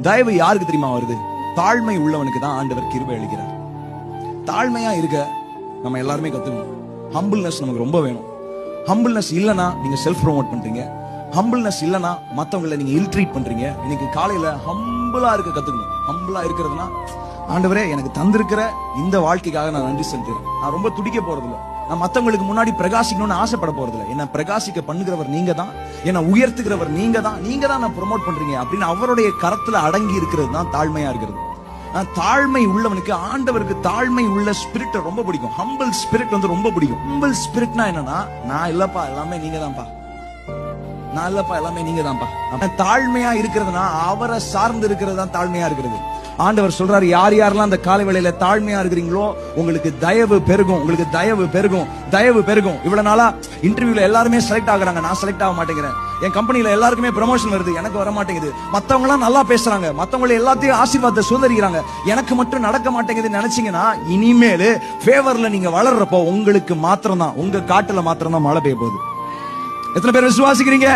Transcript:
தயவு யாருக்கு தெரியுமா வருது? தாழ்மை உள்ளவனுக்கு தான் ஆண்டவர் கிருபை அளிக்கிறார். தாழ்மையா இருக்க நம்ம எல்லாருமே கத்துக்கணும். ஹம்பிள்னஸ் நமக்கு ரொம்ப வேணும். ஹம்பிள்னஸ் இல்லனா நீங்க செல்ஃப் ப்ரோமோட் பண்றீங்க. ஹம்பிள்னஸ் இல்லனா மத்தவங்களை நீங்க இல்ட்ரீட் பண்றீங்க. இன்னைக்கு காலையில ஹம்பிளா இருக்க கத்துக்கணும். ஹம்பிளா இருக்கிறதுனா, ஆண்டவரே எனக்கு தந்திருக்கிற இந்த வாழ்க்கைக்காக நான் நன்றி செலுத்துறேன். நான் ரொம்ப துடிக்க போறதில்ல. நான் மத்தவங்களுக்கு முன்னாடி பிரகாசிக்கணும்னு ஆசைப்பட போறதில்ல. என்ன பிரகாசிக்க பண்ணுகிறவர் நீங்க தான், என்ன உயர்த்துகிறவர் நீங்க தான், நீங்க தான் நான் ப்ரோமோட் பண்றீங்க அப்படின்னு அவருடைய கரத்துல அடங்கி இருக்கிறது தான் தாழ்மையா இருக்கிறது. தாழ்மை உள்ளவனுக்கு ஆண்டவருக்கு தாழ்மை உள்ள ஸ்பிரிட் ரொம்ப பிடிக்கும். ஹம்பிள் ஸ்பிரிட் வந்து ரொம்ப பிடிக்கும். ஹம்பிள் ஸ்பிரிட்னா என்னன்னா, நான் இல்லப்பா எல்லாமே நீங்க தான்ப்பா, நான் இல்லப்பா எல்லாமே நீங்க தான்ப்பா. தாழ்மையா இருக்கிறதுனா அவரை சார்ந்து இருக்கிறது தான் தாழ்மையா இருக்கிறது. ஆண்டவர் சொல்றாரு, யார் யாரெல்லாம் அந்த காலை வேளையில தாழ்மையா இருக்கிறீங்களோ உங்களுக்கு தயவு பெருகும், உங்களுக்கு தயவு பெருகும், தயவு பெருகும். இவ்வளவு நாளா இன்டர்வியூல எல்லாருமே செலக்ட் ஆகுறாங்க, நான் செலக்ட் ஆக மாட்டேங்கிறேன். என் கம்பெனில எல்லாருக்குமே ப்ரமோஷன் வருது, எனக்கு வர மாட்டேங்குது. மத்தவங்க எல்லாம் நல்லா பேசுறாங்க, மத்தவங்க எல்லாத்தையும் ஆசீர்வாதத்தை சுதறிக்கிறாங்க, எனக்கு மட்டும் நடக்க மாட்டேங்குதுன்னு நினைச்சீங்கன்னா, இனிமேல் ஃபேவர்ல நீங்க வளர்றப்போ உங்களுக்கு மாத்திரம் தான், உங்க காட்டுல மாத்திரம் தான் மழை பெய்ய போகுது. எத்தனை பேர் விசுவாசிக்கிறீங்க?